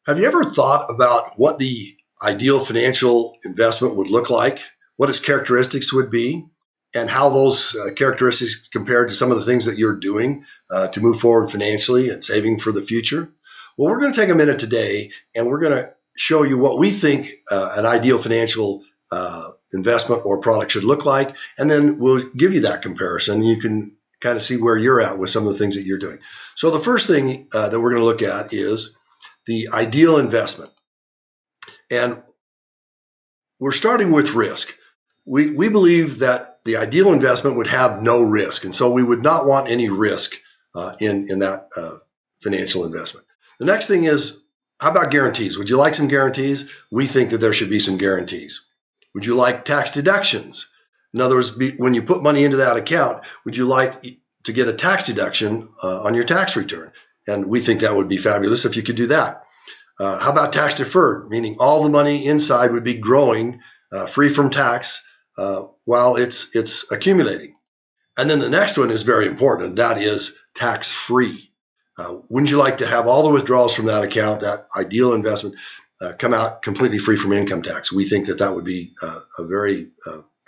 Have you ever thought about what the ideal financial investment would look like, what its characteristics would be, and how those characteristics compare to some of the things that you're doing to move forward financially and saving for the future? Well, we're going to take a minute today and we're going to show you what we think an ideal financial investment or product should look like, and then we'll give you that comparison. You can kind of see where you're at with some of the things that you're doing. So the first thing that we're going to look at is the ideal investment. And we're starting with risk. We believe that the ideal investment would have no risk, and so we would not want any risk in that financial investment. The next thing is, how about guarantees? Would you like some guarantees? We think that there should be some guarantees. Would you like tax deductions? In other words, when you put money into that account, would you like to get a tax deduction on your tax return? And we think that would be fabulous if you could do that. How about tax deferred, meaning all the money inside would be growing free from tax while it's accumulating? And then the next one is very important, and that is tax free. Wouldn't you like to have all the withdrawals from that account, that ideal investment, come out completely free from income tax? We think that that would be a very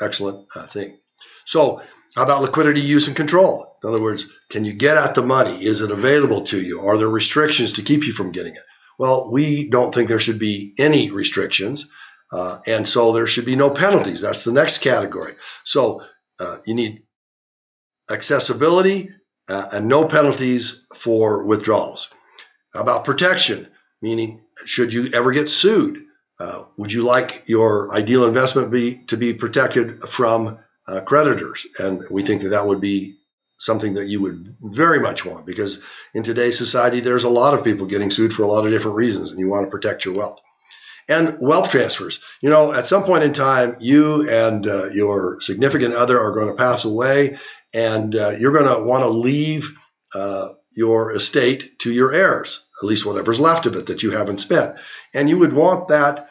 excellent thing. So how about liquidity, use, and control? In other words, can you get at the money? Is it available to you? Are there restrictions to keep you from getting it? Well, we don't think there should be any restrictions, and so there should be no penalties. That's the next category. So you need accessibility and no penalties for withdrawals. How about protection? Meaning, should you ever get sued? Would you like your ideal investment to be protected from creditors? And we think that that would be something that you would very much want, because in today's society, there's a lot of people getting sued for a lot of different reasons, and you want to protect your wealth. And wealth transfers. You know, at some point in time, you and your significant other are going to pass away, and you're going to want to leave your estate to your heirs, at least whatever's left of it that you haven't spent. And you would want that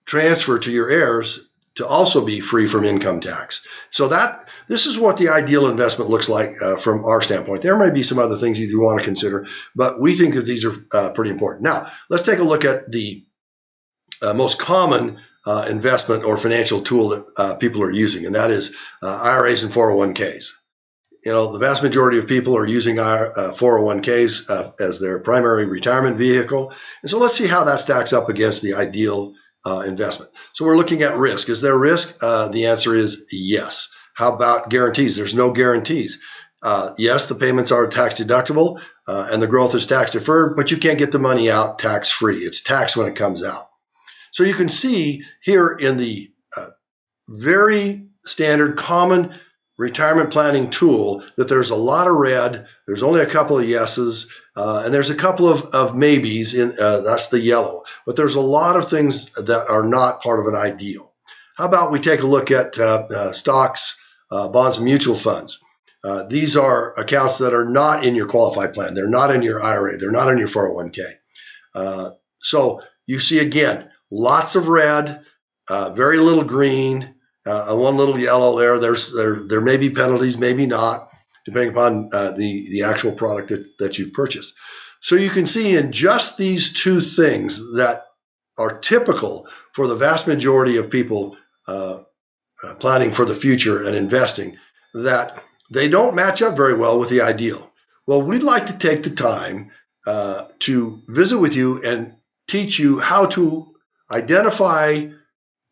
transfer to your heirs to also be free from income tax. So this is what the ideal investment looks like from our standpoint. There may be some other things you do want to consider, but we think that these are pretty important. Now, let's take a look at the most common investment or financial tool that people are using, and that is IRAs and 401ks. You know, the vast majority of people are using our 401ks as their primary retirement vehicle. And so let's see how that stacks up against the ideal investment. So we're looking at risk. Is there risk? The answer is yes. How about guarantees? There's no guarantees. Yes, the payments are tax deductible and the growth is tax deferred, but you can't get the money out tax free. It's taxed when it comes out. So you can see here in the very standard common retirement planning tool that there's a lot of red, there's only a couple of yeses, and there's a couple of maybes, that's the yellow. But there's a lot of things that are not part of an ideal. How about we take a look at stocks, bonds, and mutual funds? These are accounts that are not in your qualified plan. They're not in your IRA. They're not in your 401k. So you see, again, lots of red, very little green, and one little yellow there. There may be penalties, maybe not, depending upon the actual product that you've purchased. So you can see in just these two things that are typical for the vast majority of people planning for the future and investing, that they don't match up very well with the ideal. Well, we'd like to take the time to visit with you and teach you how to identify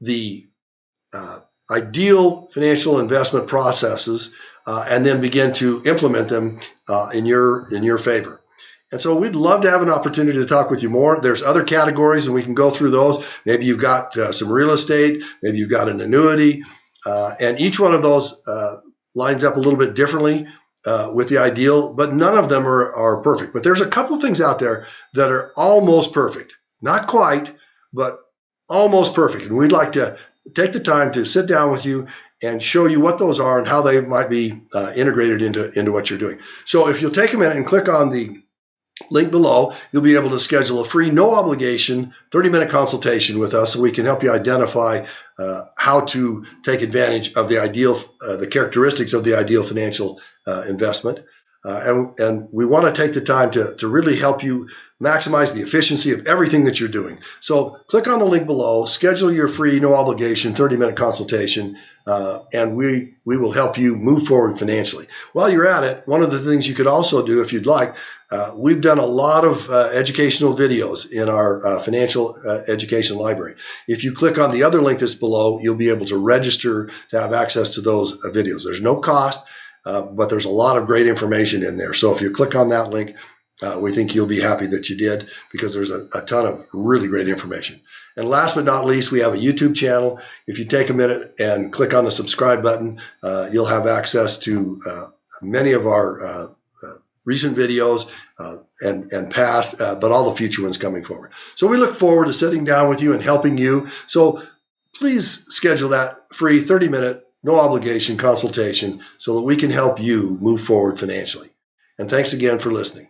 the ideal financial investment processes and then begin to implement them in your favor. And so we'd love to have an opportunity to talk with you more. There's other categories, and we can go through those. Maybe you've got some real estate, maybe you've got an annuity, and each one of those lines up a little bit differently with the ideal, but none of them are perfect. But there's a couple of things out there that are almost perfect. Not quite, but almost perfect. And we'd like to take the time to sit down with you and show you what those are and how they might be integrated into what you're doing. So if you'll take a minute and click on the link below, you'll be able to schedule a free, no obligation, 30-minute consultation with us so we can help you identify how to take advantage of the characteristics of the ideal financial investment. And we want to take the time to really help you maximize the efficiency of everything that you're doing. So click on the link below, schedule your free, no obligation, 30-minute consultation, and we will help you move forward financially. While you're at it, one of the things you could also do if you'd like, we've done a lot of educational videos in our financial education library. If you click on the other link that's below, you'll be able to register to have access to those videos. There's no cost, but there's a lot of great information in there. So if you click on that link, we think you'll be happy that you did, because there's a ton of really great information. And last but not least, we have a YouTube channel. If you take a minute and click on the subscribe button, you'll have access to many of our recent videos and past, but all the future ones coming forward. So we look forward to sitting down with you and helping you. So please schedule that free 30-minute, no obligation consultation so that we can help you move forward financially. And thanks again for listening.